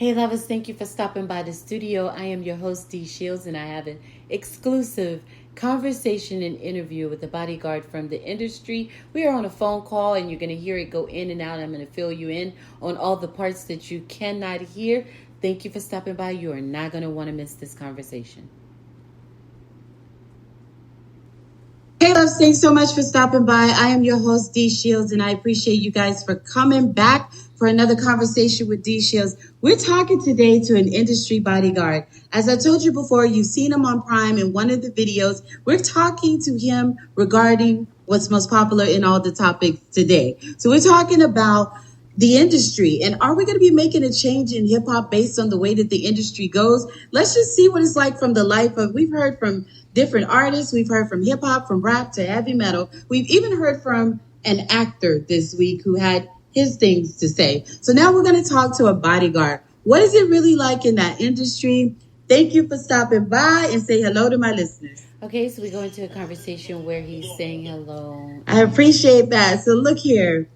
Hey lovers, thank you for stopping by the studio. I am your host D Shields and I have an exclusive conversation and interview with the bodyguard from the industry. We are on a phone call and you're going to hear it go in and out. I'm going to fill you in on all the parts that you cannot hear. Thank you for stopping by. You are not going to want to miss this conversation. Hey loves, thanks so much for stopping by. I am your host D Shields and I appreciate you guys for coming back for another conversation with D Shields. We're talking today to an industry bodyguard. As I told you before, you've seen him on Prime in one of the videos. We're talking to him regarding what's most popular in all the topics today. So we're talking about the industry and are we going to be making a change in hip hop based on the way that the industry goes? Let's just see what it's like from the life of, we've heard from different artists. We've heard from hip hop, from rap to heavy metal. We've even heard from an actor this week who had his things to say. So now we're going to talk to a bodyguard. What is it really like in that industry? Thank you for stopping by and say hello to my listeners. Okay, so we go into a conversation where he's saying hello. I appreciate that. So look here.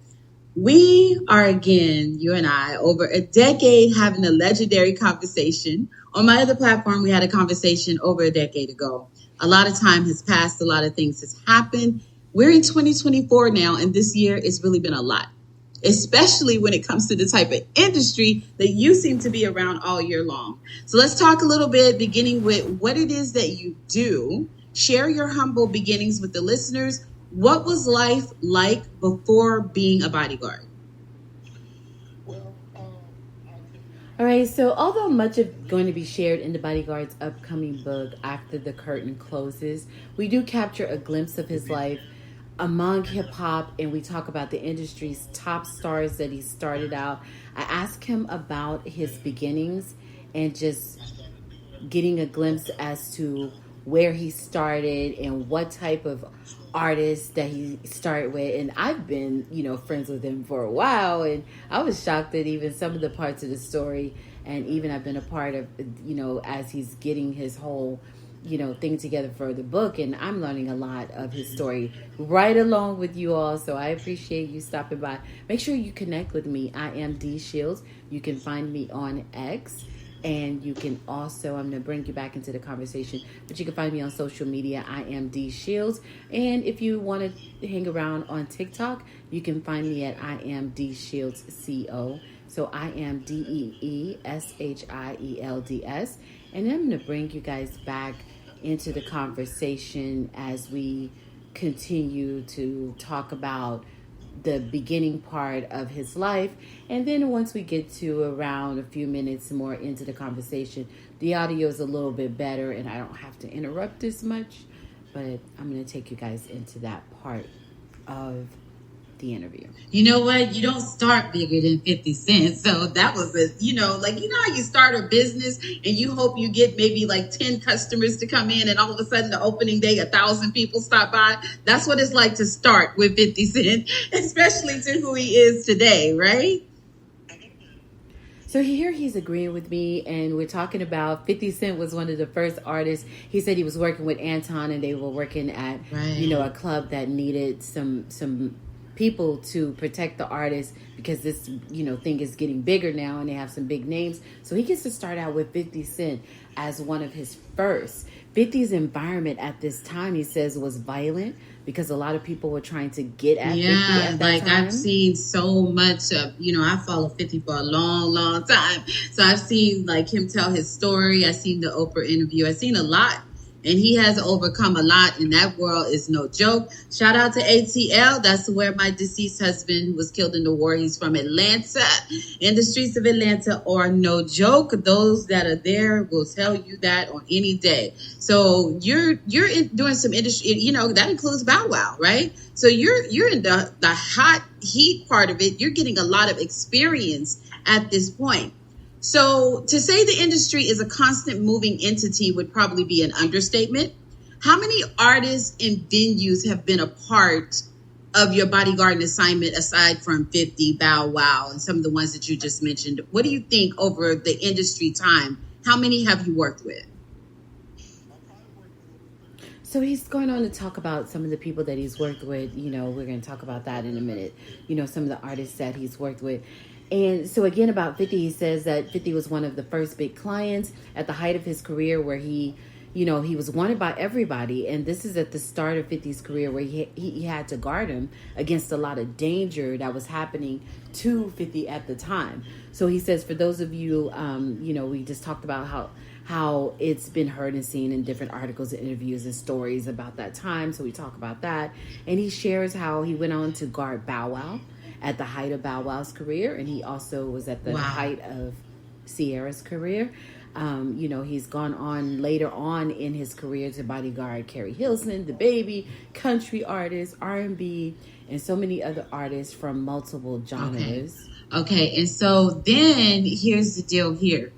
We are again, you and I, over a decade having a legendary conversation. On my other platform, we had a conversation over a decade ago. A lot of time has passed. A lot of things has happened. We're in 2024 now, and this year it's really been a lot, especially when it comes to the type of industry that you seem to be around all year long. So let's talk a little bit, beginning with what it is that you do. Share your humble beginnings with the listeners. What was life like before being a bodyguard? All right, so although much of going to be shared in the bodyguard's upcoming book, After the Curtain Closes, we do capture a glimpse of his life among hip hop, and we talk about the industry's top stars that he started out. I asked him about his beginnings and just getting a glimpse as to where he started and what type of artists that he started with. And I've been, friends with him for a while, and I was shocked at even some of the parts of the story. And even I've been a part of, as he's getting his whole, thing together for the book. And I'm learning a lot of his story right along with you all. So I appreciate you stopping by. Make sure you connect with me. I am D Shields. You can find me on X. And you can also, I'm going to bring you back into the conversation, but you can find me on social media. I am D Shields. And if you want to hang around on TikTok, you can find me at I am D Shields CO. So I am DEESHIELDS. And I'm going to bring you guys back into the conversation as we continue to talk about the beginning part of his life. And then once we get to around a few minutes more into the conversation, the audio is a little bit better and I don't have to interrupt as much, but I'm going to take you guys into that part of the interview. You know what? You don't start bigger than 50 cents. So that was how you start a business and you hope you get maybe like 10 customers to come in and all of a sudden the opening day, 1,000 people stop by. That's what it's like to start with 50 Cent, especially to who he is today, right? So here he's agreeing with me, and we're talking about 50 Cent was one of the first artists. He said he was working with Anton, and they were working at, a club that needed some people to protect the artist because this, thing is getting bigger now and they have some big names. So he gets to start out with 50 Cent as one of his first. 50's environment at this time, he says, was violent because a lot of people were trying to get at 50 at that time. I've seen so much of, I follow 50 for a long, long time. So I've seen him tell his story. I've seen the Oprah interview. I've seen a lot. And he has overcome a lot, and that world is no joke. Shout out to ATL. That's where my deceased husband, who was killed in the war, he's from Atlanta. And the streets of Atlanta are no joke. Those that are there will tell you that on any day. So you're doing some industry, that includes Bow Wow, right? So you're in the hot heat part of it. You're getting a lot of experience at this point. So to say the industry is a constant moving entity would probably be an understatement. How many artists and venues have been a part of your bodyguard assignment aside from 50, Bow Wow, and some of the ones that you just mentioned? What do you think over the industry time? How many have you worked with? So he's going on to talk about some of the people that he's worked with. We're going to talk about that in a minute. Some of the artists that he's worked with. And so again, about 50, he says that 50 was one of the first big clients at the height of his career where he, he was wanted by everybody. And this is at the start of 50's career where he had to guard him against a lot of danger that was happening to 50 at the time. So he says, for those of you, we just talked about how it's been heard and seen in different articles and interviews and stories about that time. So we talk about that. And he shares how he went on to guard Bow Wow at the height of Bow Wow's career. And he also was at the height of Sierra's career. He's gone on later on in his career to bodyguard Carrie Hilson, The Baby, country artists, R&B, and so many other artists from multiple genres. Okay. And so then here's the deal here.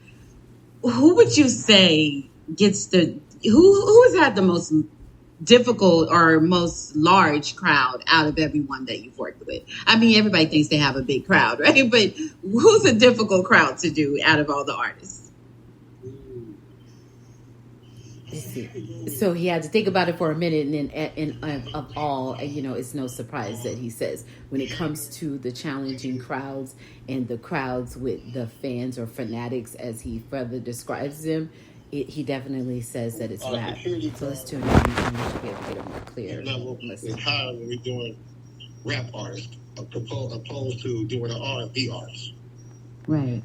Who would you say gets who has had the most difficult or most large crowd out of everyone that you've worked with? I mean, everybody thinks they have a big crowd, right? But who's a difficult crowd to do out of all the artists? So he had to think about it for a minute, and then of all, it's no surprise that he says when it comes to the challenging crowds and the crowds with the fans or fanatics, as he further describes them, he definitely says that it's rap. So let's tune in and we should be able to get a more clear level is higher when we're doing rap artists opposed to doing an R&B artist. Right.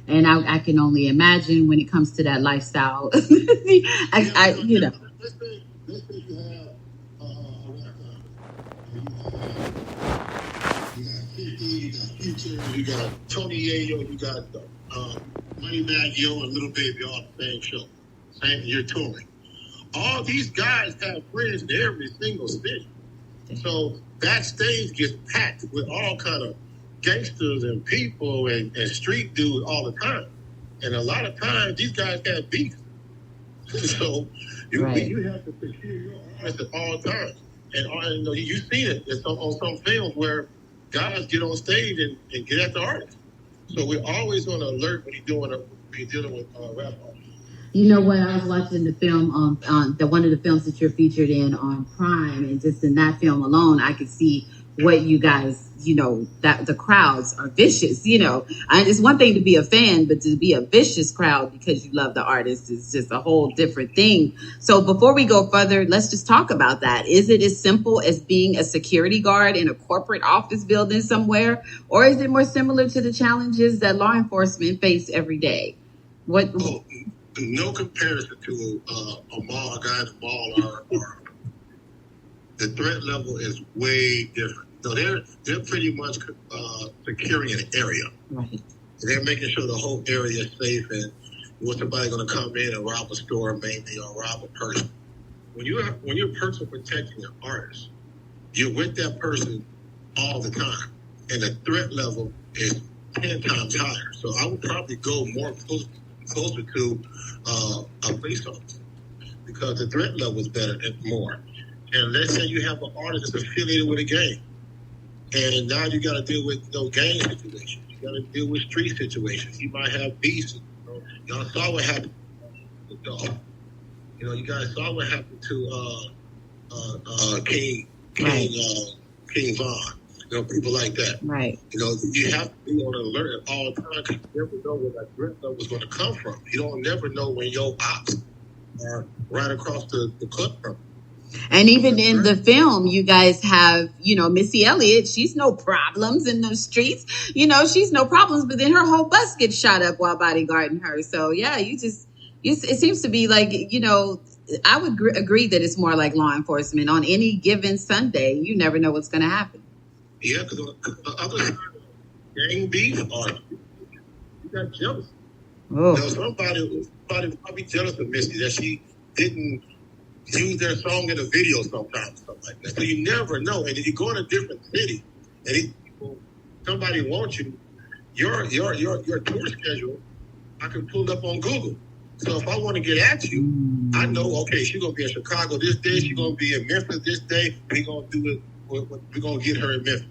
And I can only imagine when it comes to that lifestyle. Let's say you have a you got Future, you got Tony Yayo, you got Moneybag Yo and Little Baby all the same show. You're touring. All these guys have friends in every single city. So that stage gets packed with all kind of gangsters and people and street dudes all the time. And a lot of times these guys have beef. So you have to secure your artists at all times. And you've seen it on some films where guys get on stage and get at the artist. So we're always on alert when you're dealing with rap artists. You know what? I was watching the film on one of the films that you're featured in on Prime, and just in that film alone, I could see what you guys, that the crowds are vicious. And it's one thing to be a fan, but to be a vicious crowd because you love the artist is just a whole different thing. So before we go further, let's just talk about that. Is it as simple as being a security guard in a corporate office building somewhere, or is it more similar to the challenges that law enforcement face every day? No comparison to a guy in the mall or the threat level is way different. So they're pretty much securing an area. Right. They're making sure the whole area is safe, and was somebody going to come in and rob a store maybe or rob a person. When you're person protecting an artist, you're with that person all the time, and the threat level is 10 times higher. So I would probably go more closer to a police officer because the threat level is better and more. And let's say you have an artist that's affiliated with a gang, and now you got to deal with gang situations. You got to deal with street situations. You might have beefs. Y'all saw what happened to the dog. You guys saw what happened to King Von. People like that. Right. You have to be on alert at all times. You never know where that threat level is going to come from. You don't never know when your ops are right across the club from. And even in the film, you guys have, Missy Elliott, she's no problems in those streets. She's no problems, but then her whole bus gets shot up while bodyguarding her. So, yeah, it seems to be like, I would agree that it's more like law enforcement. On any given Sunday, you never know what's going to happen. Yeah, because on the other side of gang beef, you got jealous. Oh. Somebody probably jealous of Missy that she didn't use their song in a video sometimes, something like that. So you never know. And if you go in a different city and somebody wants you, your tour schedule, I can pull it up on Google. So if I want to get at you, I know, okay, she's going to be in Chicago this day, she's going to be in Memphis this day, we're going to do it, we're going to get her in Memphis.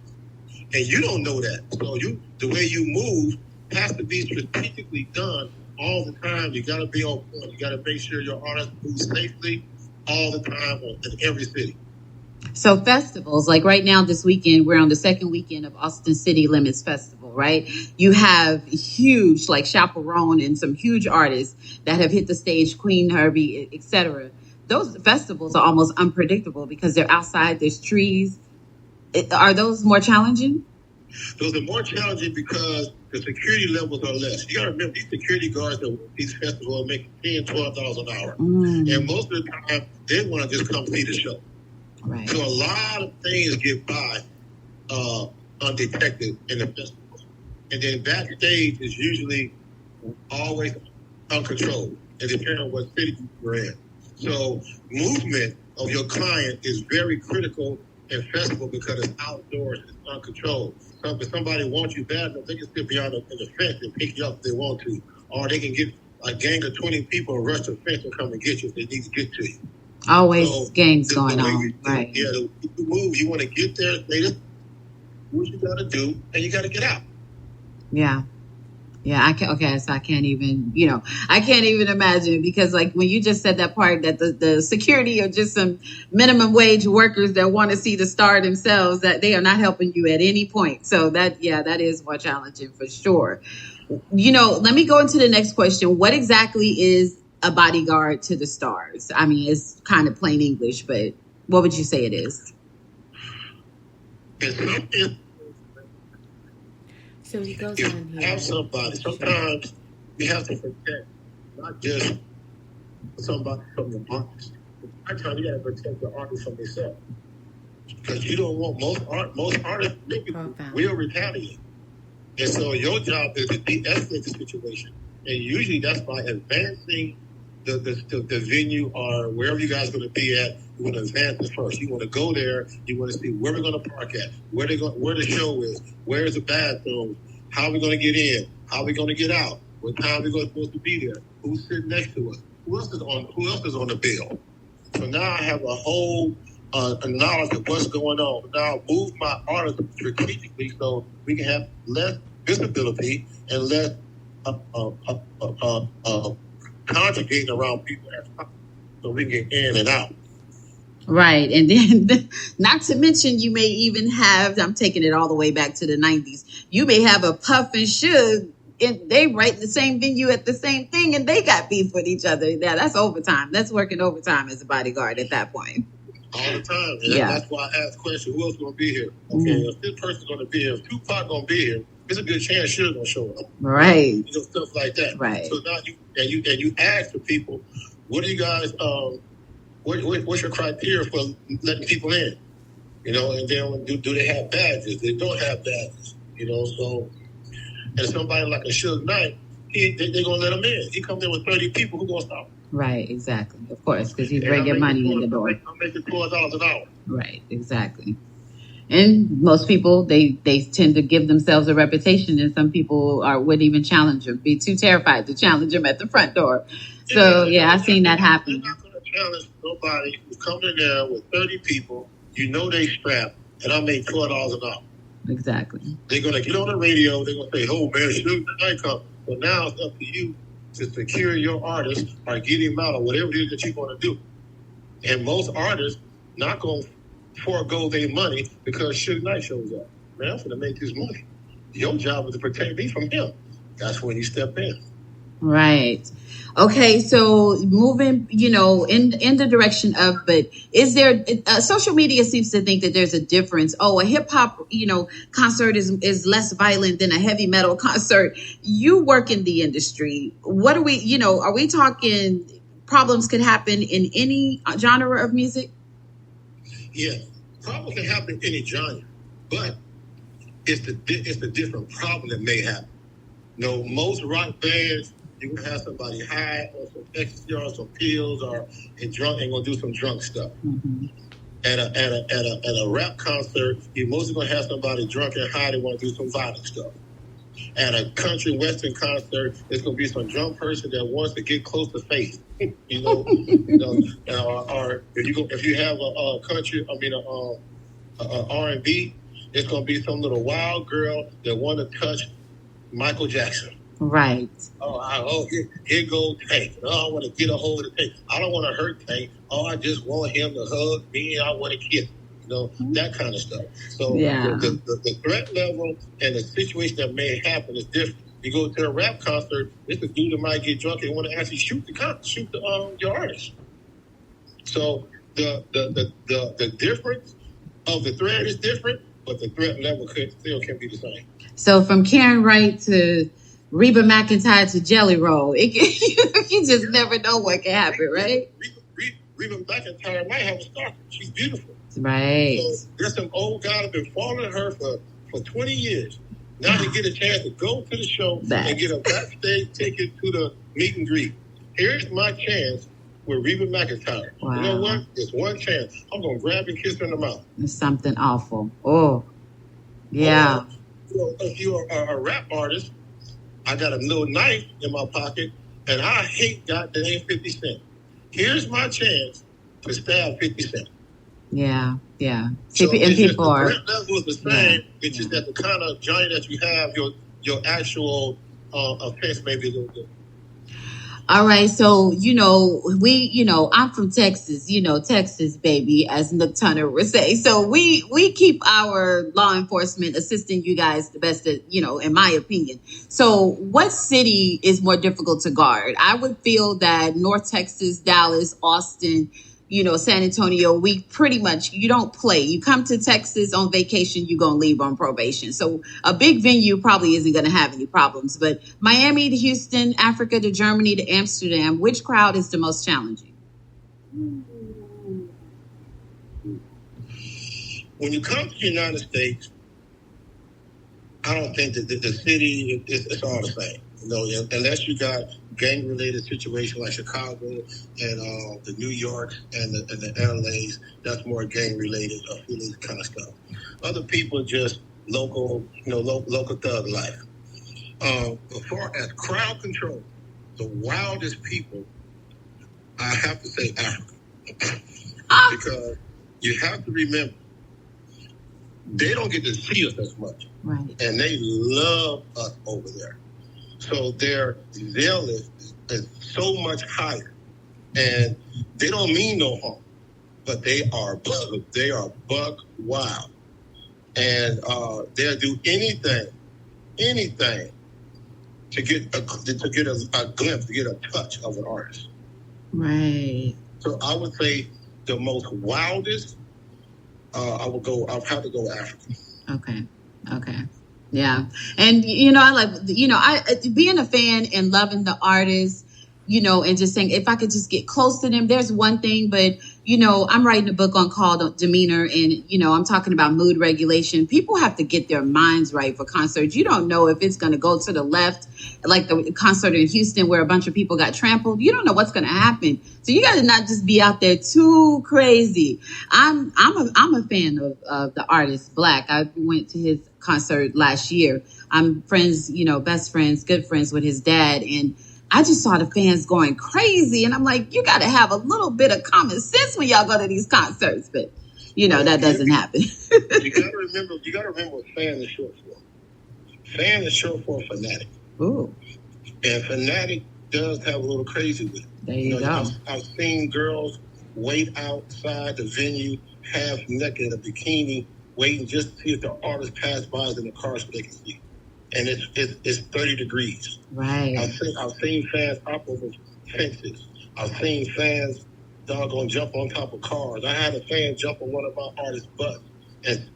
And you don't know that. So the way you move has to be strategically done all the time. You got to be on point. You got to make sure your artist moves safely all the time in every city. So festivals, like right now this weekend, we're on the second weekend of Austin City Limits Festival, right? You have huge, like Chaperone and some huge artists that have hit the stage, Queen Herbie, etc. Those festivals are almost unpredictable because they're outside, there's trees. Are those more challenging? Those are more challenging because the security levels are less. You got to remember, these security guards at these festivals are making $10, $12 an hour. And most of the time, they want to just come see the show. Right. So a lot of things get by undetected in the festival. And then backstage is usually always uncontrolled. It depends on what city you're in. So movement of your client is very critical in festival because it's outdoors, it's uncontrolled. So if somebody wants you bad enough, they can sit behind the fence and pick you up if they want to. Or they can get a gang of 20 people and rush the fence and come and get you if they need to get to you. Always gangs going on, right? Yeah, the move, you want to get there, they just do what you got to do, and you got to get out. Yeah. I can't. Okay, so I can't even. I can't even imagine because, like, when you just said that part that the security are just some minimum wage workers that want to see the star themselves, that they are not helping you at any point. So that is more challenging for sure. Let me go into the next question. What exactly is a bodyguard to the stars? I mean, it's kind of plain English, but what would you say it is? So he goes on here. Have somebody. Sometimes you have to protect not just somebody from the artist. Sometimes you got to protect the artist from yourself because you don't want most artists will retaliate. And so your job is to de-escalate the situation, and usually that's by advancing the venue or wherever you guys are going to be at. You want to advance it first. You want to go there. You want to see where we're going to park at, where the show is, where's the bathroom, how are we going to get in, how are we going to get out, what time are we supposed to be there, who's sitting next to us, who else is on the bill. So now I have a whole knowledge of what's going on. Now move my artist strategically so we can have less visibility and less conjugating around people so we can get in and out. Right. And then not to mention you may even have, I'm taking it all the way back to the 90s, you may have a Puff and Suge and they write the same venue at the same thing and they got beef with each other. Yeah, that's overtime. That's working overtime as a bodyguard at that point. All the time. And that's why I ask the question, who else is going to be here? Okay, if this person's going to be here, if Tupac going to be here, there's a good chance Suge's going to show up. Right. Stuff like that. Right. So now you ask the people, what do you guys, what's your criteria for letting people in? And then do they have badges? They don't have badges. So, and somebody like a Suge Knight, they're going to let him in. He comes in with 30 people, who's going to stop him? Right, exactly. Of course, because he's bringing money in the door. I'm making $12 an hour. Right, exactly. And most people, they tend to give themselves a reputation, and some people wouldn't even challenge them, be too terrified to challenge them at the front door. So, I've seen that happen. You're not going to challenge nobody who's coming in there with 30 people, they strapped, and I made $12 an hour. Exactly. They're going to get on the radio, they're going to say, oh, man, Suge Knight come. So now it's up to you to secure your artist or get him out or whatever it is that you're going to do. And most artists not going to forego their money because Suge Knight shows up. Man, I'm going to make this money. Your job is to protect me from him. That's when you step in. Right. Okay, so moving, in the direction of, but is there, social media seems to think that there's a difference. Oh, a hip hop, concert is less violent than a heavy metal concert. You work in the industry. What are we, are we talking problems could happen in any genre of music? Yeah, problems can happen in any genre, but it's the different problem that may happen. Most rock bands, you can have somebody high or some ecstasy or some pills and drunk and gonna do some drunk stuff. Mm-hmm. At a rap concert, you're mostly gonna have somebody drunk and high that want to do some violent stuff. At a country western concert, it's gonna be some drunk person that wants to get close to faith. Or if you have a country, a R&B, it's gonna be some little wild girl that want to touch Michael Jackson. Right. Here goes Tank. I want to get a hold of Tank. I don't want to hurt Tank. I just want him to hug me and I want to kiss him. that kind of stuff. So Yeah. the threat level and the situation that may happen is different. You go to a rap concert, it's a dude that might get drunk and want to actually shoot your artist. So the difference of the threat is different, but the threat level still can be the same. So from Karen Wright to Reba McEntire to Jelly Roll, you just never know what can happen, right? Reba McEntire might have a stalker. She's beautiful. Right. So there's some old guy that been following her for 20 years. Now they get a chance to go to the show and get a backstage ticket to the meet and greet. Here's my chance with Reba McEntire. Wow. You know what? It's one chance. I'm going to grab and kiss her in the mouth. It's something awful. Oh, yeah. If you're a rap artist, I got a little knife in my pocket, and I hate goddamn 50 Cent. Here's my chance to stab 50 Cent. Yeah, yeah. So and people are. The level is the same. It's just that the kind of joint that you have, your actual offense may be a little different. All right, so I'm from Texas, Texas baby, as Nook Turner would say. So we keep our law enforcement assisting you guys the best that, in my opinion. So what city is more difficult to guard? I would feel that North Texas, Dallas, Austin, San Antonio, we pretty much, you don't play. You come to Texas on vacation, you're going to leave on probation. So a big venue probably isn't going to have any problems. But Miami to Houston, Africa to Germany to Amsterdam, which crowd is the most challenging? When you come to the United States, I don't think that the city, it's all the same. Unless you got gang-related situations like Chicago and the New York and the LAs, that's more gang-related, affiliated kind of stuff. Other people just local thug life. As far as crowd control, the wildest people, I have to say Africa. Because you have to remember, they don't get to see us as much. Right. And they love us over there. So their zeal is so much higher, and they don't mean no harm, but they are buck wild, and they'll do anything to get a glimpse, to get a touch of an artist. Right. So I would say the most wildest. I'll have to go Africa. Okay. Yeah. And, I being a fan and loving the artist, and just saying, if I could just get close to them, there's one thing, but, I'm writing a book called Demeanor, and, I'm talking about mood regulation. People have to get their minds right for concerts. You don't know if it's going to go to the left, like the concert in Houston where a bunch of people got trampled. You don't know what's going to happen. So you got to not just be out there too crazy. I'm a fan of the artist Black. I went to his concert last year. I'm friends, best friends, good friends with his dad. And I just saw the fans going crazy. And I'm like, you got to have a little bit of common sense when y'all go to these concerts. But, that doesn't happen. You got to remember what fan is short for. Fan is short for fanatic. Ooh. And fanatic does have a little crazy with it. There you go. I've seen girls wait outside the venue, half naked in a bikini, waiting just to see if the artist passed by in the car so they can see. And it's 30 degrees. Right. I've seen fans hop over fences. I've seen fans doggone jump on top of cars. I had a fan jump on one of my artists' bus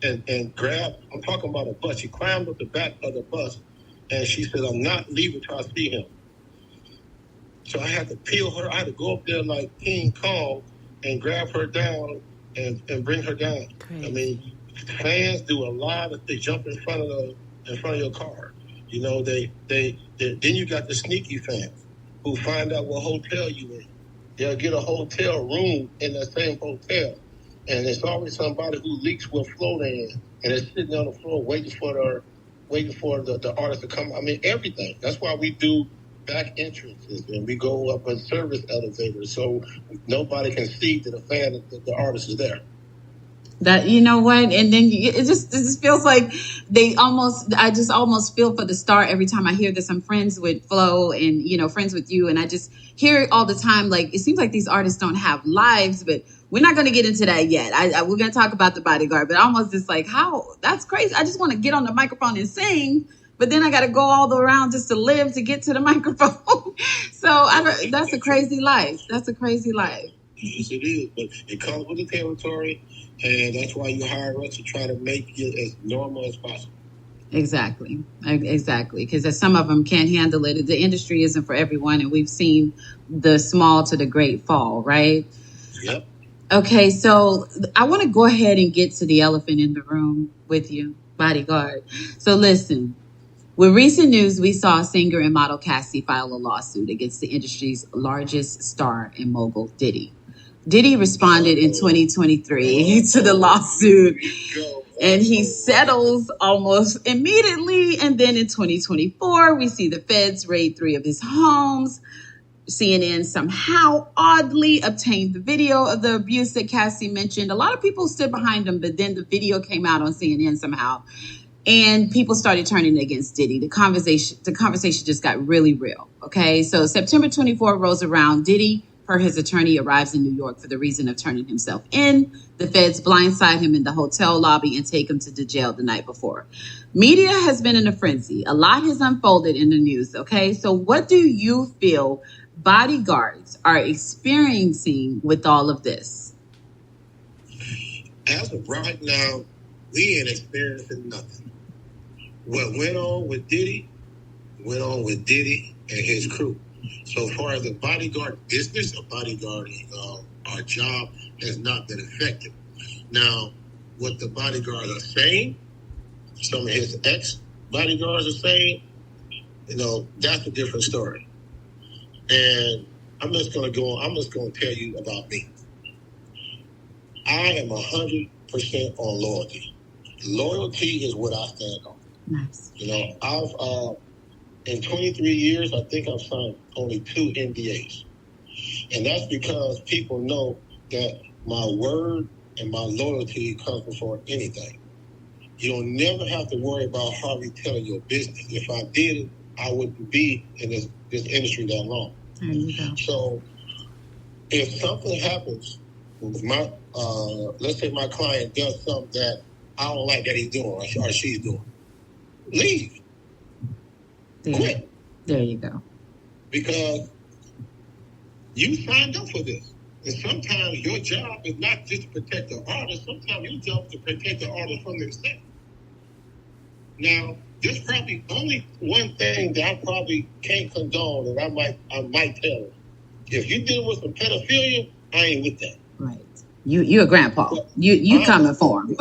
and grab. I'm talking about a bus. She climbed up the back of the bus and she said, "I'm not leaving till I see him." So I had to peel her. I had to go up there like King Kong and grab her down and bring her down. Crazy. I mean, fans do a lot of. They jump in front of your car. They then you got the sneaky fans who find out what hotel you in. They'll get a hotel room in that same hotel, and it's always somebody who leaks what floor they're in, and they're sitting on the floor waiting for the artist to come. I mean, everything. That's why we do back entrances and we go up a service elevator so nobody can see that the artist is there. That, you know what, and then it just feels like I just almost feel for the star every time I hear this. I'm friends with Flo and, friends with you, and I just hear it all the time. Like, it seems like these artists don't have lives, but we're not going to get into that yet. We're going to talk about the Bodyguard, but almost just like, how, that's crazy. I just want to get on the microphone and sing, but then I got to go all the around just to live to get to the microphone. So that's a crazy life. That's a crazy life. Yes, it is, but it comes with the territory. And that's why you hire us to try to make it as normal as possible. Exactly. Because some of them can't handle it. The industry isn't for everyone. And we've seen the small to the great fall, right? Yep. Okay, so I want to go ahead and get to the elephant in the room with you, Bodyguard. So listen, with recent news, we saw singer and model Cassie file a lawsuit against the industry's largest star and mogul, Diddy. Diddy responded in 2023 to the lawsuit, and he settles almost immediately. And then in 2024, we see the feds raid 3 of his homes. CNN somehow oddly obtained the video of the abuse that Cassie mentioned. A lot of people stood behind him, but then the video came out on CNN somehow, and people started turning against Diddy. The conversation just got really real. Okay, so September 24 rolls around. Diddy, per his attorney, arrives in New York for the reason of turning himself in. The feds blindside him in the hotel lobby and take him to the jail the night before. Media has been in a frenzy. A lot has unfolded in the news, okay? So what do you feel bodyguards are experiencing with all of this? As of right now, we ain't experiencing nothing. What went on with Diddy and his crew. So far as the bodyguard business or bodyguarding, our job has not been affected. Now, what the bodyguards are saying, some of his ex-bodyguards are saying, that's a different story. And I'm just going to tell you about me. I am 100% on loyalty. Loyalty is what I stand on. Nice. I've in 23 years, I think I've signed only 2 NDAs. And that's because people know that my word and my loyalty comes before anything. You'll never have to worry about hardly telling your business. If I did it, I wouldn't be in this industry that long. There you go. So if something happens, my let's say my client does something that I don't like that he's doing or she's doing, leave. Quit. There you go. Because you signed up for this. And sometimes your job is not just to protect the artist. Sometimes your job is to protect the artist from themselves. Now, there's probably only one thing that I probably can't condone, and I might tell them. If you deal with some pedophilia, I ain't with that. Right. You a grandpa. You coming for him.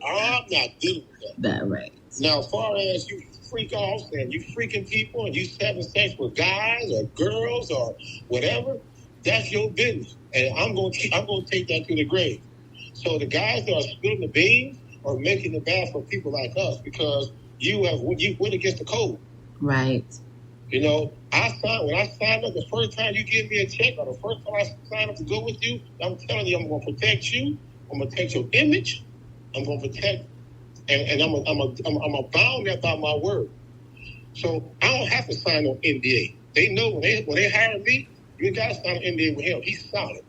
I'm not dealing with that. That right. Now, as far as you freak off and you freaking people and you having sex with guys or girls or whatever, that's your business. And I'm going to take that to the grave. So the guys that are spilling the beans are making it bad for people like us because you went against the code. Right. When I signed up, the first time you give me a check or the first time I signed up to go with you, I'm telling you I'm going to protect you. I'm going to protect your image. I'm going to protect, and I'm a bound that by my word. So I don't have to sign on NDA. They know when they hire me, you got to sign an NDA with him. He's solid.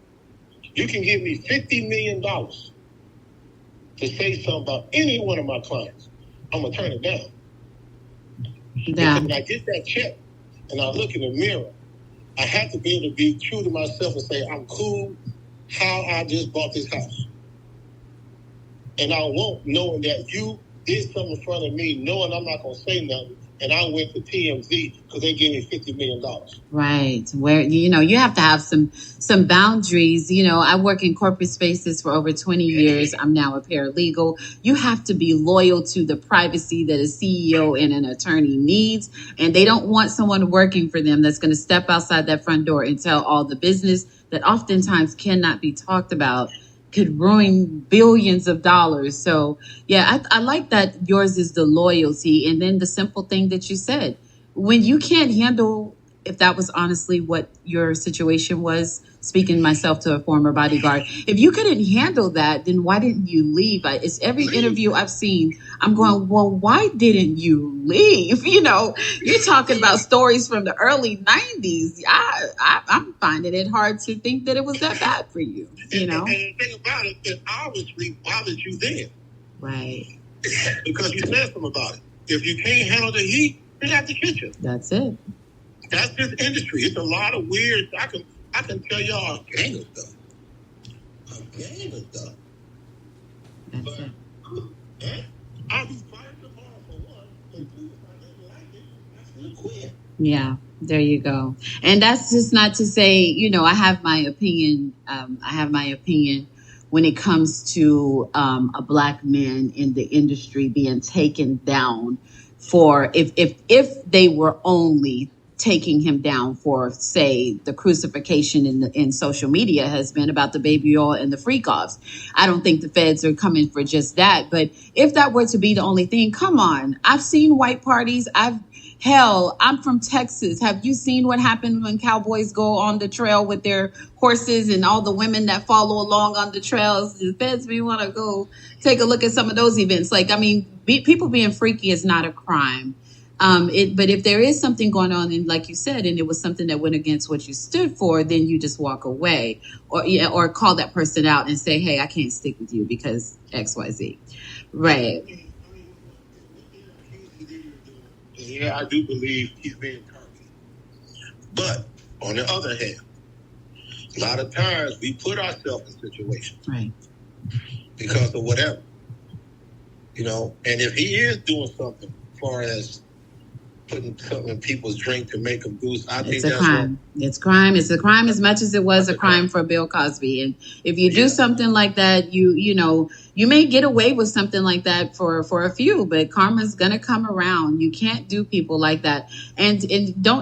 You can give me $50 million to say something about any one of my clients. I'm going to turn it down. Yeah. When I get that check and I look in the mirror, I have to be able to be true to myself and say, I'm cool how I just bought this house. And I won't knowing that you did something in front of me, knowing I'm not going to say nothing. And I went to TMZ because they gave me $50 million. Right. Where, you have to have some boundaries. I work in corporate spaces for over 20 years. I'm now a paralegal. You have to be loyal to the privacy that a CEO and an attorney needs. And they don't want someone working for them that's going to step outside that front door and tell all the business that oftentimes cannot be talked about, could ruin billions of dollars. So yeah, I like that yours is the loyalty. And then the simple thing that you said, when you can't handle if that was honestly what your situation was, speaking myself to a former bodyguard, if you couldn't handle that, then why didn't you leave? It's every interview I've seen, I'm going, well, why didn't you leave? You know, you're talking about stories from the early 90s. I'm finding it hard to think that it was that bad for you, you know? And the thing about it obviously bothered you then. Right. Because you said something about it. If you can't handle the heat, get out the kitchen. That's it. That's this industry. It's a lot of weird. I can tell y'all a gang of stuff. That's but, it. I'll be fired tomorrow for one. And two, if I didn't like it, I still quit. Yeah, there you go. And that's just not to say, you know, I have my opinion. When it comes to a black man in the industry being taken down for if they were only taking him down for, say, the crucifixion in social media has been about the baby oil and the freak offs. I don't think the feds are coming for just that. But if that were to be the only thing, come on. I've seen white parties. Hell, I'm from Texas. Have you seen what happened when cowboys go on the trail with their horses and all the women that follow along on the trails? The feds may want to go take a look at some of those events. Like, I mean, people being freaky is not a crime. But if there is something going on, and like you said, and it was something that went against what you stood for, then you just walk away or call that person out and say, hey, I can't stick with you because X, Y, Z. Right. Yeah, I do believe he's being targeted. But on the other hand, a lot of times we put ourselves in situations. Right. Because of whatever. You know, and if he is doing something as far as putting something in people's drink to make them boost, I think that's crime. It's crime. It's a crime as much as it was a crime for Bill Cosby. And if you do something like that, you know, you may get away with something like that for a few, but karma's gonna come around. You can't do people like that. And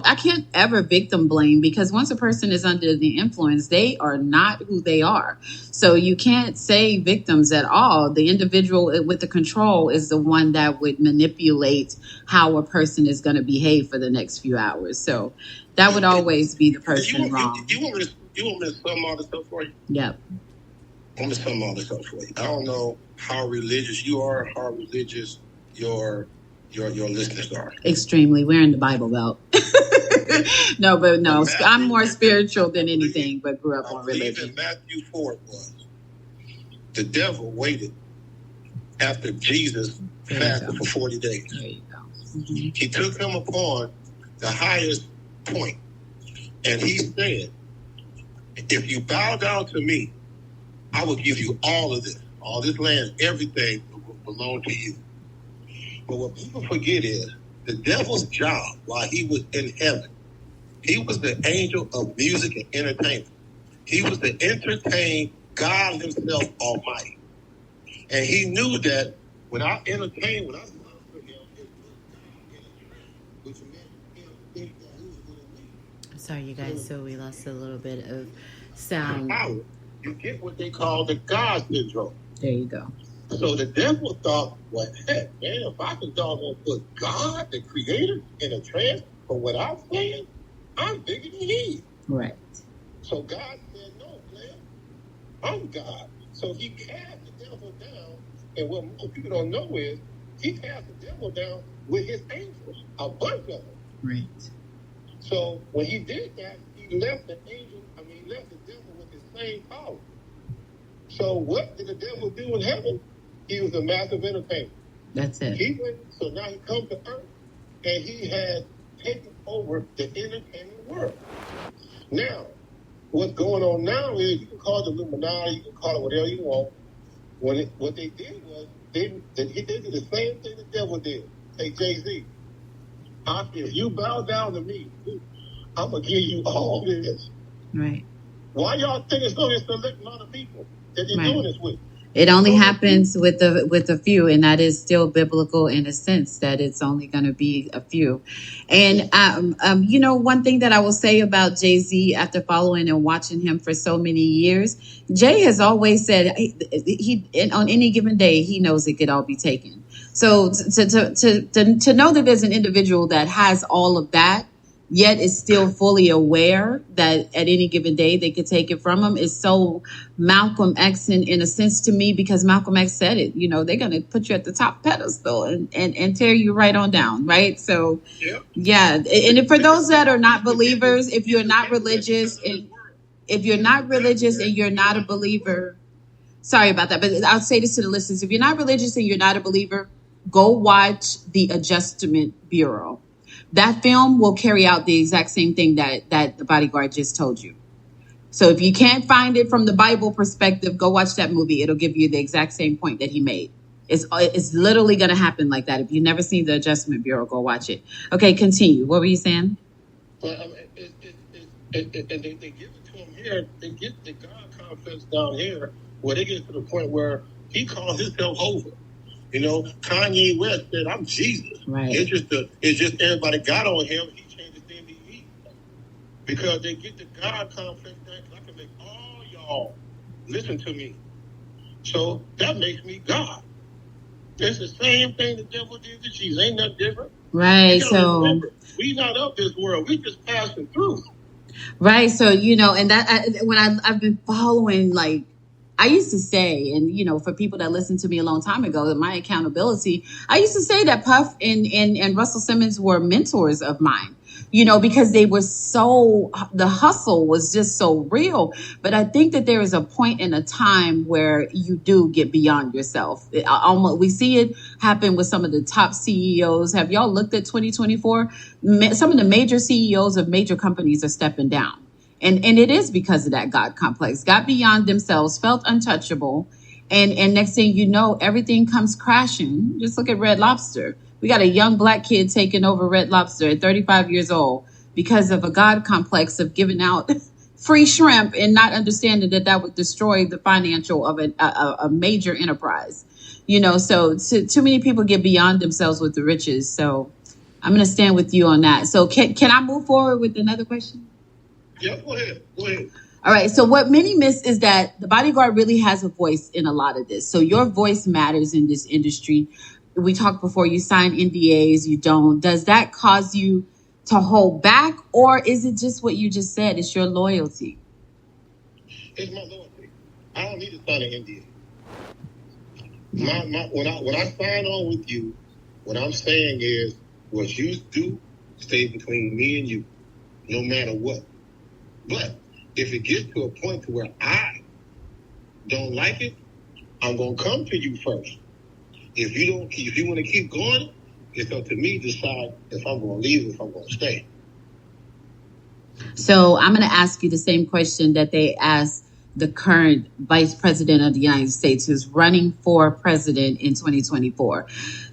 I can't ever victim blame, because once a person is under the influence, they are not who they are. So you can't say victims at all. The individual with the control is the one that would manipulate how a person is going to behave for the next few hours. So that would always be the person wrong. You want me to sum all this up for you? Yep. I'm going to sum all this up for you. I don't know how religious you are, how religious your listeners are. Extremely. We're in the Bible Belt. No. I'm more spiritual than anything, but grew up on religion. In Matthew 4 was the devil waited after Jesus fasted for 40 days. There you go. Mm-hmm. He took him upon the highest point, and he said, if you bow down to me, I will give you all of this land, everything will belong to you. But what people forget is the devil's job while he was in heaven, he was the angel of music and entertainment. He was to entertain God himself almighty. And he knew that when I entertain, when I love for him, it was God in a dream, which meant him think that he was going to leave. Sorry, you guys, so we lost a little bit of sound. You get what they call the God syndrome. There you go. So the devil thought, well, heck, man, if I can doggone put God, the creator, in a trance for what I'm saying, I'm bigger than he. Right. So God said, no, player, I'm God. So he cast the devil down, and what most people don't know is he cast the devil down with his angels, a bunch of them. Right. So when he did that, he left the devil with his same power. So what did the devil do in heaven? He was a massive entertainer. That's it. So now he comes to earth, and he has taken over the entertainment world. Now, what's going on now is you can call it Illuminati, you can call it whatever you want. What they did was they did the same thing the devil did. Hey, Jay-Z, if you bow down to me, I'm going to give you all this. Right. Why y'all think it's going to select a lot of people that they're doing this with? It only happens with a few, and that is still biblical in a sense that it's only going to be a few. And one thing that I will say about Jay-Z after following and watching him for so many years, Jay has always said he on any given day he knows it could all be taken. So to know that there's an individual that has all of that, yet is still fully aware that at any given day they could take it from him, is so Malcolm X in a sense to me, because Malcolm X said it, they're going to put you at the top pedestal and tear you right on down. Right. So, yeah. And for those that are not believers, if you're not religious and you're not a believer, sorry about that, but I'll say this to the listeners. If you're not religious and you're not a believer, go watch The Adjustment Bureau. That film will carry out the exact same thing that the Bodyguard just told you. So if you can't find it from the Bible perspective, go watch that movie. It'll give you the exact same point that he made. It's literally going to happen like that. If you've never seen The Adjustment Bureau, go watch it. Okay, continue. What were you saying? Well, I mean, and they give it to him here. They get the God complex down here, where they get to the point where he calls himself over. Kanye West said, "I'm Jesus." Right. It's just everybody got on him. He changed his name to Ye. Because they get the God complex down. I can make all y'all listen to me. So that makes me God. It's the same thing the devil did to Jesus. Ain't nothing different. Right. So remember, we not of this world. We just passing through. Right. So, and that when I've been following, like, I used to say, and, for people that listened to me a long time ago, my accountability, I used to say that Puff and Russell Simmons were mentors of mine, because they were the hustle was just so real. But I think that there is a point in a time where you do get beyond yourself. We see it happen with some of the top CEOs. Have y'all looked at 2024? Some of the major CEOs of major companies are stepping down. And it is because of that God complex, got beyond themselves, felt untouchable. And next thing you know, everything comes crashing. Just look at Red Lobster. We got a young Black kid taking over Red Lobster at 35 years old because of a God complex of giving out free shrimp and not understanding that would destroy the financial of a major enterprise. So too many people get beyond themselves with the riches. So I'm going to stand with you on that. So can I move forward with another question? Yeah, go ahead. All right. So what many miss is that the Bodyguard really has a voice in a lot of this. So your voice matters in this industry. We talked before, you sign NDAs, you don't. Does that cause you to hold back, or is it just what you just said? It's your loyalty. It's my loyalty. I don't need to sign an NDA. When I sign on with you, what I'm saying is what you do stays between me and you, no matter what. But if it gets to a point to where I don't like it, I'm going to come to you first. If you want to keep going, it's up to me to decide if I'm going to leave or if I'm going to stay. So I'm going to ask you the same question that they asked the current vice president of the United States, who's running for president in 2024.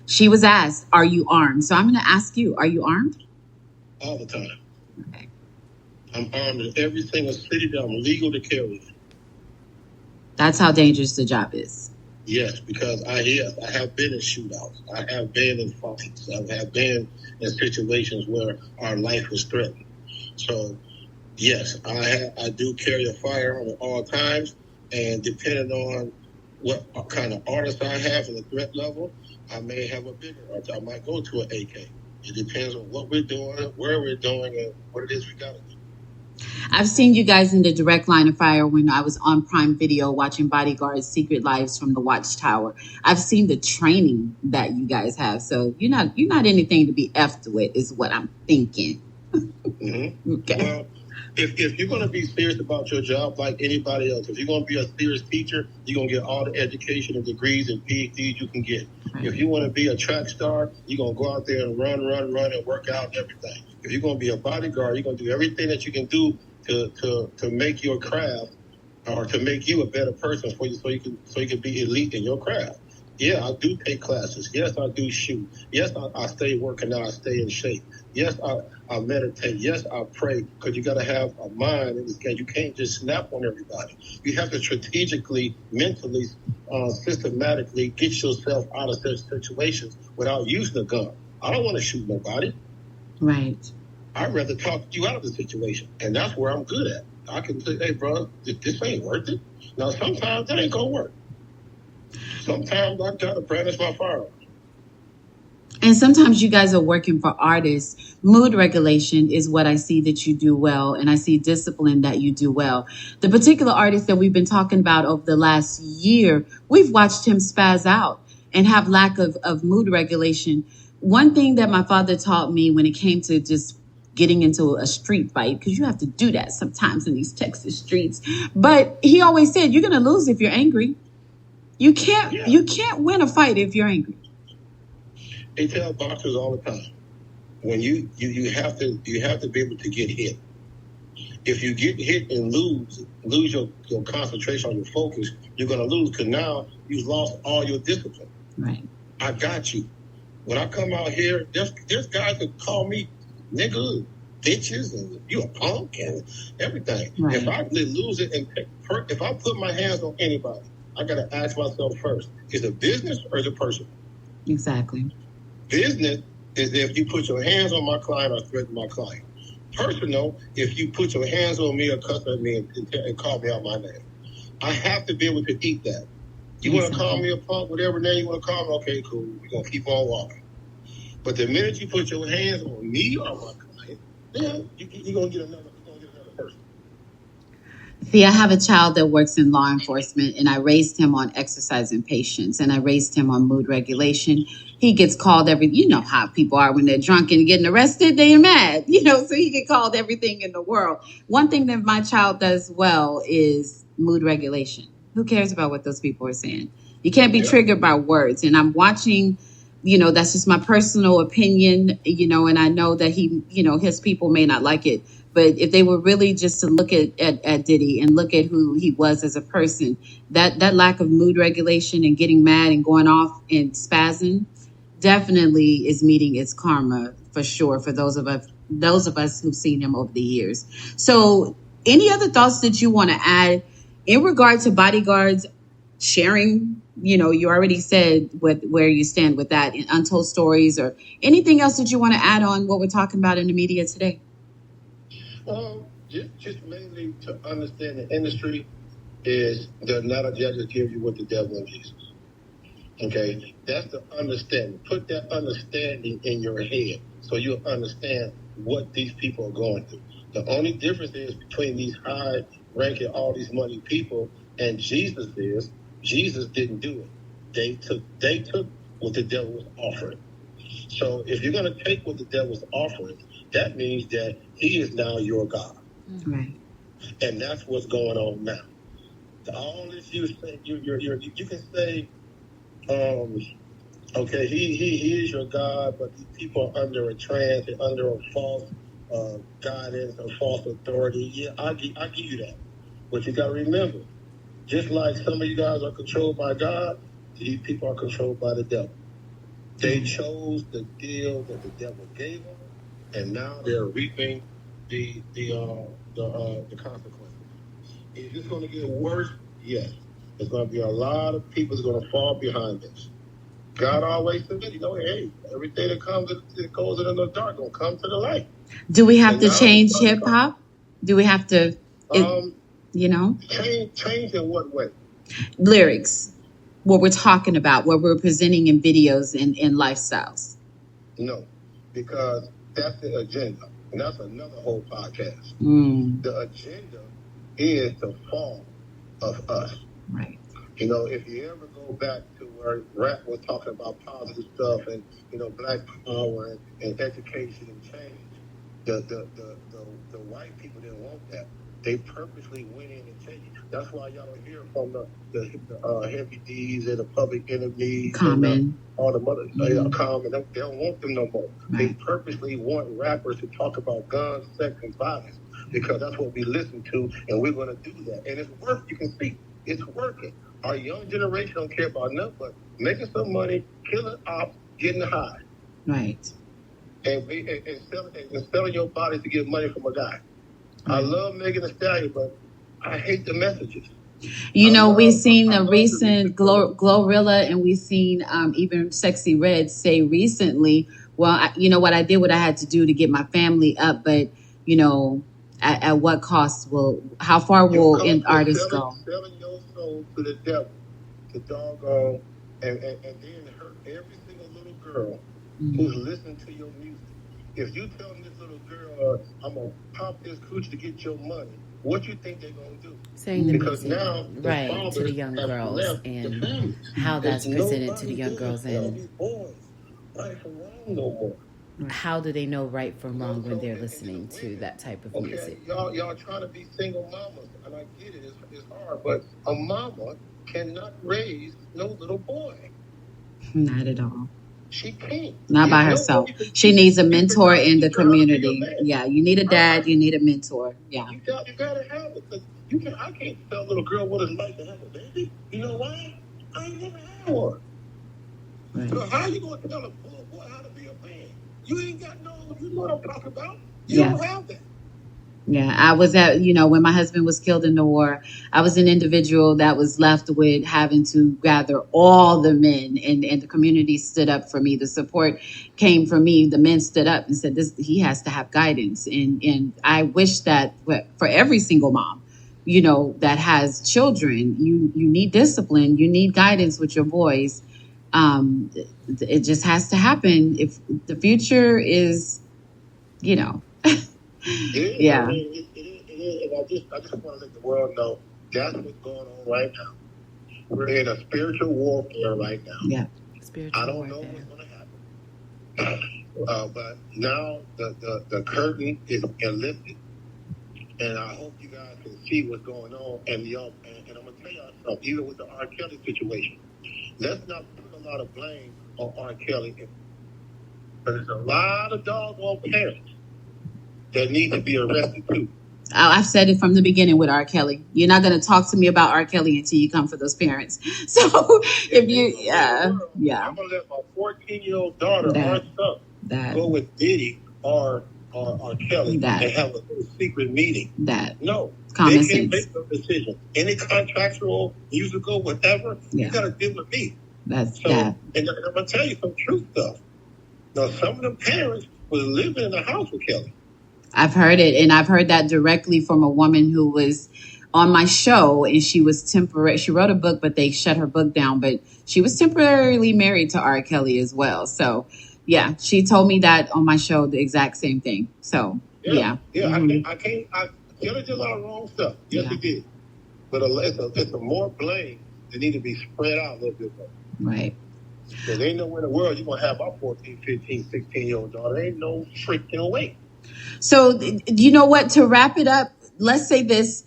She was asked, "Are you armed?" So I'm going to ask you, are you armed? All the time. Okay. I'm armed in every single city that I'm legal to carry. That's how dangerous the job is. Yes, because I have been in shootouts. I have been in fights. I have been in situations where our life was threatened. So, yes, I do carry a firearm at all times. And depending on what kind of artist I have and the threat level, I may have a bigger artist. I might go to an AK. It depends on what we're doing, where we're doing, and what it is we got to do. I've seen you guys in the direct line of fire when I was on Prime Video watching Bodyguard's Secret Lives from the Watchtower. I've seen the training that you guys have. So you're not anything to be effed with, is what I'm thinking. Mm-hmm. Okay. Well, if you're going to be serious about your job like anybody else, if you're going to be a serious teacher, you're going to get all the education and degrees and PhDs you can get. Right. If you want to be a track star, you're going to go out there and run and work out and everything. If you're going to be a bodyguard, you're going to do everything that you can do to make your craft or to make you a better person for you so you can be elite in your craft. Yeah, I do take classes. Yes, I do shoot. Yes, I stay working out. I stay in shape. Yes, I meditate. Yes, I pray, because you got to have a mind in this game. You can't just snap on everybody. You have to strategically, mentally, systematically get yourself out of such situations without using a gun. I don't want to shoot nobody. Right. I'd rather talk you out of the situation. And that's where I'm good at. I can say, hey, bro, this ain't worth it. Now, sometimes that ain't going to work. Sometimes I got to brandish my firearm. And sometimes you guys are working for artists. Mood regulation is what I see that you do well, and I see discipline that you do well. The particular artist that we've been talking about over the last year, we've watched him spaz out and have lack of mood regulation. One thing that my father taught me when it came to just getting into a street fight, because you have to do that sometimes in these Texas streets. But he always said, you're going to lose if you're angry. You can't win a fight if you're angry. They tell boxers all the time, when you have to be able to get hit. If you get hit and lose your concentration on your focus, you're going to lose, because now you've lost all your discipline. Right. I got you. When I come out here, there's guys that call me nigga, bitches, and you a punk and everything. Right. If I lose it, and if I put my hands on anybody, I got to ask myself first, is it business or is it personal? Exactly. Business is if you put your hands on my client or threaten my client. Personal, if you put your hands on me or cuss at me and call me out my name. I have to be able to eat that. You want to call me a punk, whatever name you want to call me, okay, cool. We're going to keep on walking. But the minute you put your hands on me or my client, then you're going to get another person. See, I have a child that works in law enforcement, and I raised him on exercise and patience, and I raised him on mood regulation. He gets called you know how people are when they're drunk and getting arrested, they're mad, so he get called everything in the world. One thing that my child does well is mood regulation. Who cares about what those people are saying? You can't be triggered by words. And I'm watching, that's just my personal opinion, and I know that he, his people may not like it. But if they were really just to look at Diddy and look at who he was as a person, that lack of mood regulation and getting mad and going off and spazzing definitely is meeting its karma for sure for those of us who've seen him over the years. So any other thoughts that you want to add in regard to Bodyguards sharing? You already said where you stand with that in Untold Stories, or anything else that you want to add on what we're talking about in the media today? Just mainly to understand the industry is they're not a judge that gives you what the devil and Jesus. Okay? That's the understanding. Put that understanding in your head so you'll understand what these people are going through. The only difference is between these high-ranking, all these money people and Jesus didn't do it. They took what the devil was offering. So if you're going to take what the devil was offering, that means that he is now your God. Right. And that's what's going on now. All this you say, you can say, okay, he is your God, but these people are under a trance, they're under a false guidance, a false authority. Yeah, I give you that. But you got to remember, just like some of you guys are controlled by God, these people are controlled by the devil. They chose the deal that the devil gave them, and now they're reaping the consequences. Is this going to get worse? Yes. There's going to be a lot of people that's going to fall behind this. God always said, hey, everything that goes in the dark going to come to the light. Do we have to change hip hop? Do we have to, Change in what way? Lyrics, what we're talking about, what we're presenting in videos and lifestyles. No, because that's the agenda. And that's another whole podcast. The agenda is the fall of us. Right. If you ever go back to where rap was talking about positive stuff and, black power and education and change, the white people didn't want that. They purposely went in and changed. That's why y'all don't hear from the Heavy D's and the Public Enemies. Common. And all the mother, Common. They don't want them no more. Right. They purposely want rappers to talk about guns, sex, and violence because that's what we listen to, and we're going to do that. And it's working. You can see it's working. Our young generation don't care about nothing but making some money, killing ops, getting high. Right. And selling your body to get money from a guy. I love Megan Thee Stallion, but I hate the messages. We've seen the recent Glorilla, and we've seen even Sexy Red say recently, well, what I did, what I had to do to get my family up, but, at what cost how far will artists go? Selling your soul to the devil, to doggone, and then hurt every single little girl who's listening to your music. If you telling this little girl, I'm gonna pop this coochie to get your money, what you think they're gonna do? Saying the Because music, now the right, to father the young has girls left the and family. how that's There's presented to the nobody young girls doing and these boys right from wrong no more. how do they know right from wrong when they're listening to women, that type of okay, music? y'all trying to be single mamas, and I get it, it's hard, but a mama cannot raise no little boy. Not at all. She can't. Not by herself. She needs a mentor in the community. Yeah, you need a dad. You need a mentor. Yeah. You gotta have it. I can't tell a little girl what it's like to have a baby. You know why? I ain't never had one. Right. So how you gonna tell a little boy how to be a man? You ain't got you know what I'm talking about. You don't have that. Yeah, I was at, when my husband was killed in the war, I was an individual that was left with having to gather all the men, and the community stood up for me. The support came from me. The men stood up and said, he has to have guidance. And I wish that for every single mom, that has children, you need discipline, you need guidance with your boys. It just has to happen. If the future is, Yeah. I mean, it is, and I just want to let the world know that's what's going on right now. We're in a spiritual warfare right now. Yeah. I don't know what's going to happen. But now the curtain is lifted, and I hope you guys can see what's going on. And I'm going to tell y'all something, even with the R. Kelly situation, let's not put a lot of blame on R. Kelly. But there's a lot of doggone parents that need to be arrested too. I've said it from the beginning with R. Kelly. You're not going to talk to me about R. Kelly until you come for those parents. So if you, I'm going to let my 14-year-old daughter, our son, go with Diddy or Kelly and have a little secret meeting. No, they can't make no decision. Any contractual, musical, whatever, you got to deal with me. And I'm going to tell you some true stuff. Now, some of them parents was living in the house with Kelly. I've heard it, and I've heard that directly from a woman who was on my show, and she was temporary. She wrote a book, but they shut her book down. But she was temporarily married to R. Kelly as well. So, yeah, she told me that on my show, the exact same thing. So, yeah. Mm-hmm. Kelly did a lot of wrong stuff. Yes, he did. But it's a more blame that need to be spread out a little bit more. Right. Because ain't nowhere in the world you're going to have my 14, 15, 16-year-old daughter. Ain't no freaking way. So, you know what? To wrap it up, let's say this.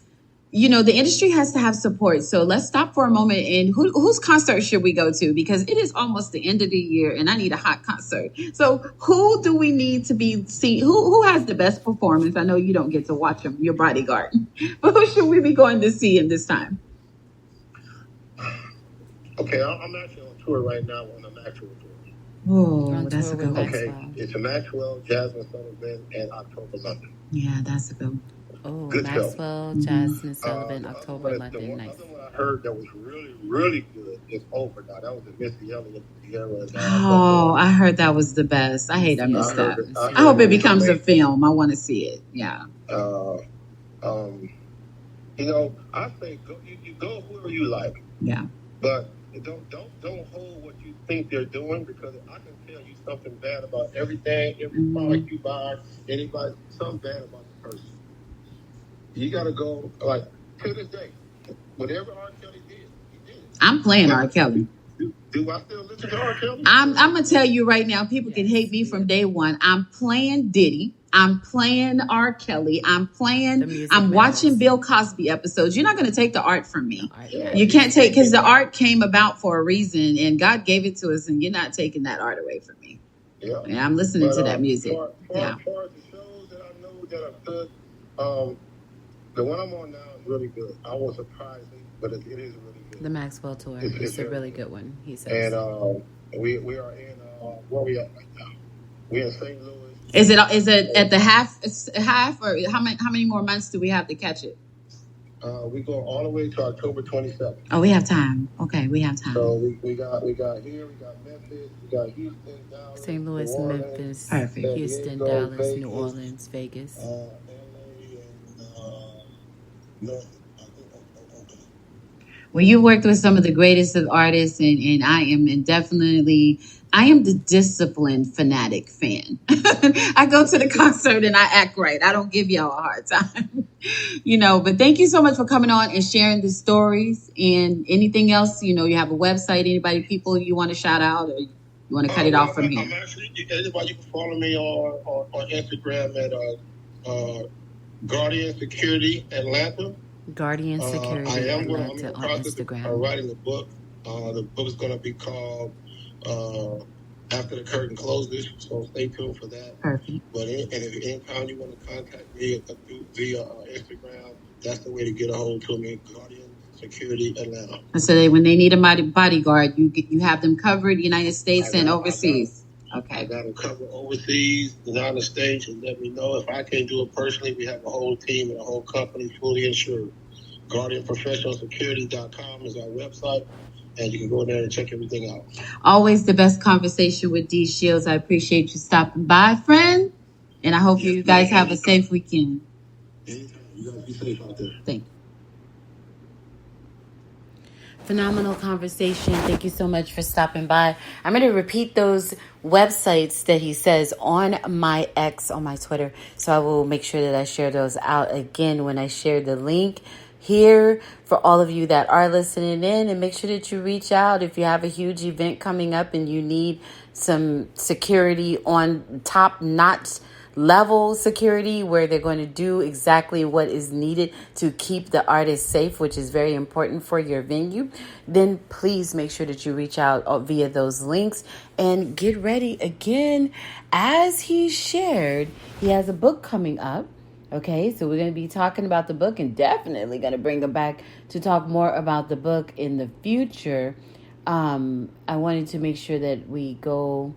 The industry has to have support. So let's stop for a moment. And whose concert should we go to? Because it is almost the end of the year, and I need a hot concert. So who do we need to be seeing? Who has the best performance? I know you don't get to watch them. You're Bodyguard. But who should we be going to see in this time? Okay, I'm actually on tour right now on a Maxwell tour. Oh, that's a good one. Okay, it's a Maxwell, Jasmine Sullivan, and October London. Yeah, that's a good one. Oh, good Maxwell, Jasmine Sullivan, October London. The nice. other one I heard that was really, really good is Over now. That was the Missy Elliott, Sierra. I heard that was the best. I hate I missed that. I hope it becomes a film. I want to see it. Yeah. I say you go whoever you like. Yeah. But don't hold what you think they're doing, because I can tell you something bad about everything, every product you buy, anybody, something bad about the person. You got to go, like, to this day, whatever R. Kelly did, he did it. I'm playing R. Kelly. Do I still listen to R. Kelly? I'm going to tell you right now, people can hate me from day one. I'm playing Diddy. I'm playing R. Kelly. I'm watching Bill Cosby episodes. You're not going to take the art from me. You can't take, because the art came about for a reason, and God gave it to us, and you're not taking that art away from me. Yeah. And I'm listening to that music. For the shows that I know that are good, the one I'm on now is really good. I was surprised, but it is really good. The Maxwell tour. It's a really good one, he says. And we are in, where we at right now? We're in St. Louis. Is it at the half, or how many more months do we have to catch it? We go all the way to October 27th. Oh, we have time. Okay, we have time. So we got here, we got Memphis, we got Houston, Dallas, St. Louis, Memphis, perfect. Houston, Dallas, Vegas, New Orleans, Vegas. LA and Well, you worked with some of the greatest of artists, and I am definitely I am the disciplined fanatic fan. I go to the concert and I act right. I don't give y'all a hard time. But thank you so much for coming on and sharing the stories. And anything else, you have a website, people you want to shout out, or you want to cut it off from here? I'm actually, anybody, you can follow me on Instagram at Guardian Security Atlanta. Guardian Security Atlanta on Instagram. I'm writing a book. The book is going to be called After the Curtain Closes, so stay tuned for that. Perfect. But if anytime you want to contact me via Instagram, that's the way to get a hold to me. Guardian Security Atlanta. So when they need a bodyguard, you have them covered, United States and overseas. Okay. I got them covered overseas, United States, and let me know if I can't do it personally. We have a whole team and a whole company fully insured. GuardianProfessionalSecurity.com is our website, and you can go there and check everything out. Always the best conversation with D Shields. I appreciate you stopping by, friend, and I hope you guys have a safe weekend. Anytime. You guys be safe out there. Thank you. Phenomenal conversation. Thank you so much for stopping by. I'm going to repeat those websites that he says on my Twitter. So I will make sure that I share those out again when I share the link here for all of you that are listening in. And make sure that you reach out if you have a huge event coming up and you need some security on top-notch level security, where they're going to do exactly what is needed to keep the artist safe, which is very important for your venue, then please make sure that you reach out via those links and get ready. Again, as he shared, he has a book coming up. Okay, so we're going to be talking about the book and definitely going to bring him back to talk more about the book in the future. I wanted to make sure that we go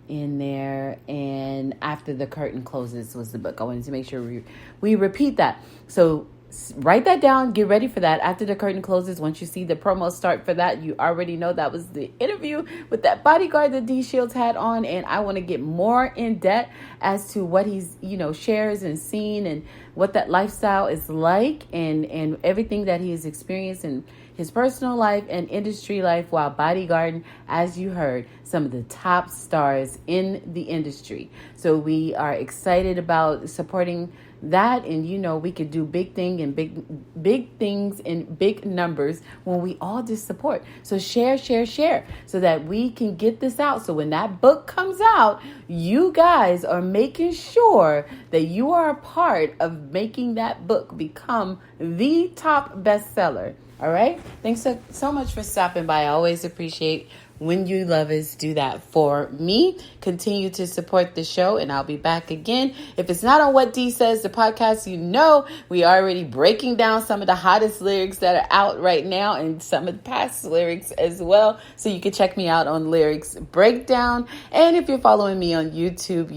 in there, and After the Curtain Closes was the book. I wanted to make sure we repeat that. So write that down. Get ready for that. After the Curtain Closes, once you see the promo start for that, you already know that was the interview with that bodyguard that D Shields had on. And I want to get more in depth as to what he's, shares and seen, and what that lifestyle is like, and everything that he has experienced in his personal life and industry life while bodyguarding, as you heard, some of the top stars in the industry. So we are excited about supporting that, and we could do big things in big numbers when we all just support. So share, so that we can get this out. So when that book comes out, you guys are making sure that you are a part of making that book become the top bestseller. All right. Thanks so much for stopping by. I always appreciate when you lovers do that for me. Continue to support the show, and I'll be back again. If it's not on What D Says, the podcast, we are already breaking down some of the hottest lyrics that are out right now, and some of the past lyrics as well. So you can check me out on Lyrics Breakdown. And if you're following me on YouTube,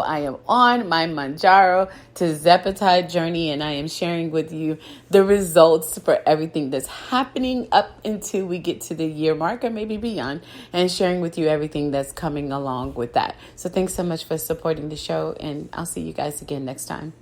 I am on my Manjaro to Zepatide journey, and I am sharing with you the results for everything that's happening up until we get to the year mark, or maybe beyond, and sharing with you everything that's coming along with that. So thanks so much for supporting the show, and I'll see you guys again next time.